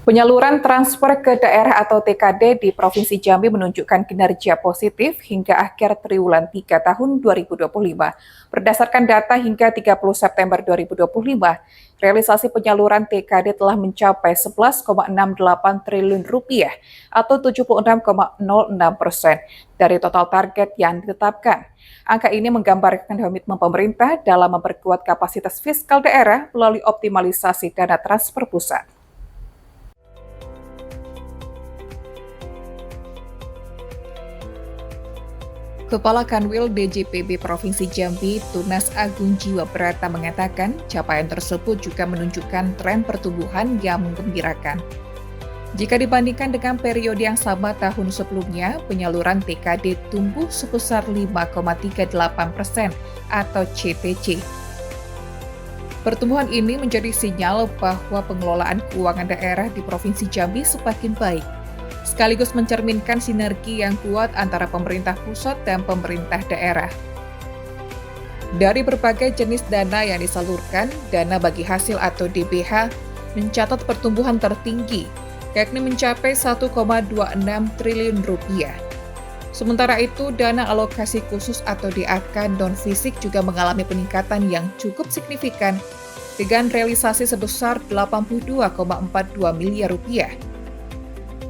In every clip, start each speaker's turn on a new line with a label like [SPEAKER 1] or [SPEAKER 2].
[SPEAKER 1] Penyaluran transfer ke daerah atau TKD di Provinsi Jambi menunjukkan kinerja positif hingga akhir triwulan 3 tahun 2025. Berdasarkan data hingga 30 September 2025, realisasi penyaluran TKD telah mencapai 11,68 triliun rupiah atau 76,06% dari total target yang ditetapkan. Angka ini menggambarkan komitmen pemerintah dalam memperkuat kapasitas fiskal daerah melalui optimalisasi dana transfer pusat. Kepala Kanwil DJPB Provinsi Jambi, Tunas Agung Jiwa Brata mengatakan capaian tersebut juga menunjukkan tren pertumbuhan yang menggembirakan. Jika dibandingkan dengan periode yang sama tahun sebelumnya, penyaluran TKD tumbuh sebesar 5,38% atau CTC. Pertumbuhan ini menjadi sinyal bahwa pengelolaan keuangan daerah di Provinsi Jambi semakin baik, sekaligus mencerminkan sinergi yang kuat antara pemerintah pusat dan pemerintah daerah. Dari berbagai jenis dana yang disalurkan, dana bagi hasil atau DBH mencatat pertumbuhan tertinggi, yakni mencapai 1,26 triliun rupiah. Sementara itu, dana alokasi khusus atau DAK non-fisik juga mengalami peningkatan yang cukup signifikan dengan realisasi sebesar 82,42 miliar rupiah.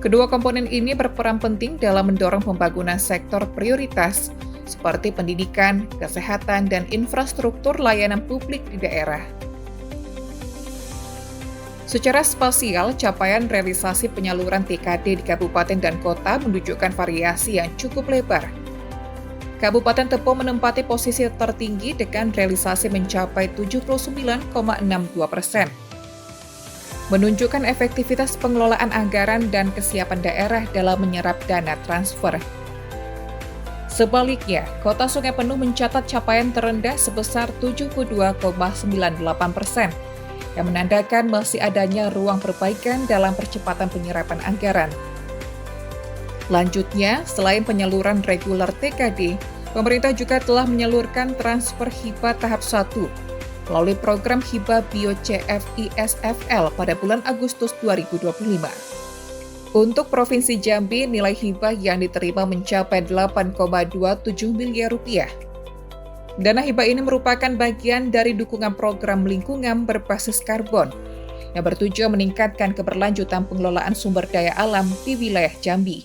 [SPEAKER 1] Kedua komponen ini berperan penting dalam mendorong pembangunan sektor prioritas seperti pendidikan, kesehatan, dan infrastruktur layanan publik di daerah. Secara spasial, capaian realisasi penyaluran TKD di kabupaten dan kota menunjukkan variasi yang cukup lebar. Kabupaten Tepung menempati posisi tertinggi dengan realisasi mencapai 79,62%. Menunjukkan efektivitas pengelolaan anggaran dan kesiapan daerah dalam menyerap dana transfer. Sebaliknya, Kota Sungai Penuh mencatat capaian terendah sebesar 72,98%, yang menandakan masih adanya ruang perbaikan dalam percepatan penyerapan anggaran. Lanjutnya, selain penyaluran reguler TKD, pemerintah juga telah menyalurkan transfer hibah tahap 1 melalui program hibah Bio-CFISFL pada bulan Agustus 2025. Untuk Provinsi Jambi, nilai hibah yang diterima mencapai 8,27 miliar rupiah. Dana hibah ini merupakan bagian dari dukungan program lingkungan berbasis karbon yang bertujuan meningkatkan keberlanjutan pengelolaan sumber daya alam di wilayah Jambi.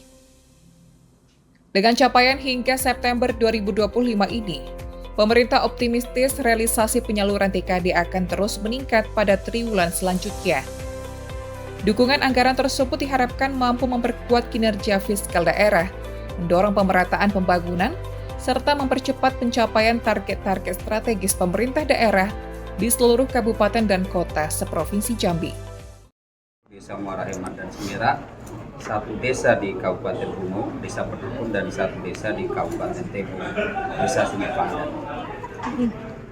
[SPEAKER 1] Dengan capaian hingga September 2025 ini, pemerintah optimistis realisasi penyaluran TKD akan terus meningkat pada triwulan selanjutnya. Dukungan anggaran tersebut diharapkan mampu memperkuat kinerja fiskal daerah, mendorong pemerataan pembangunan, serta mempercepat pencapaian target-target strategis pemerintah daerah di seluruh kabupaten dan kota seprovinsi Jambi.
[SPEAKER 2] Desa Muara Hemat dan Semira, satu desa di Kabupaten Bungo, Desa Pedukun, dan satu desa di Kabupaten Tebo, Desa Sungai Pandan.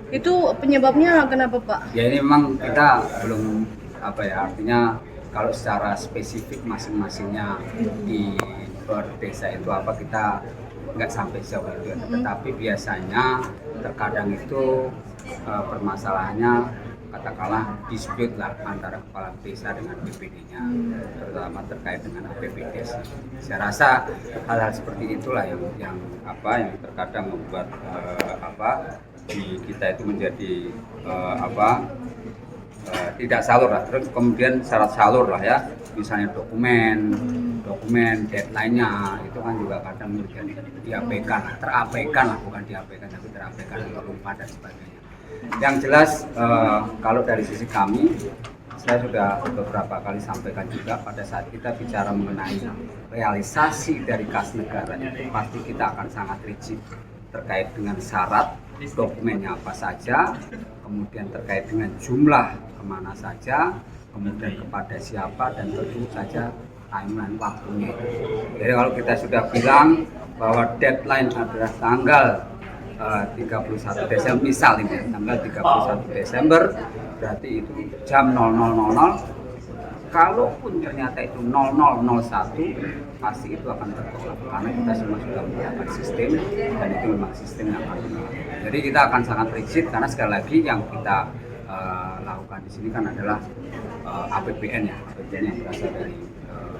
[SPEAKER 3] Itu penyebabnya kenapa, Pak?
[SPEAKER 2] Ya ini memang kita belum artinya kalau secara spesifik masing-masingnya di per desa itu apa kita nggak sampai jauh itu. Tetapi biasanya terkadang itu permasalahannya katakanlah dispute lah antara kepala desa dengan BPD-nya, terutama terkait dengan APBD. Saya rasa hal-hal seperti itulah yang terkadang membuat di kita itu menjadi tidak salur lah. Terus kemudian syarat salur lah ya, misalnya dokumen deadline-nya itu kan juga kadang menjadi terabaikan lah, bukan diabaikan tapi terabaikan, lupa dan sebagainya. Yang jelas kalau dari sisi kami, saya sudah beberapa kali sampaikan juga pada saat kita bicara mengenai realisasi dari kas negara itu pasti kita akan sangat rigid terkait dengan syarat dokumennya apa saja, kemudian terkait dengan jumlah kemana saja, kemudian kepada siapa, dan tentu saja timeline waktunya. Jadi kalau kita sudah bilang bahwa deadline adalah tanggal 31 Desember, misal ini tanggal 31 Desember, berarti itu jam 00.00. Kalaupun ternyata itu 00.01, pasti itu akan tertolak karena kita semua sudah menggunakan sistem dan itu memang sistem yang manual. Jadi kita akan sangat rigid karena sekali lagi yang kita lakukan di sini kan adalah APBN ya, APBN yang berasal dari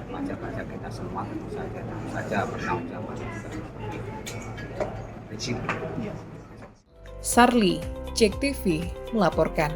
[SPEAKER 2] pajak-pajak kita semua tentu saja bertanggung jawab rezeki.
[SPEAKER 1] Sarli, JEK TV melaporkan.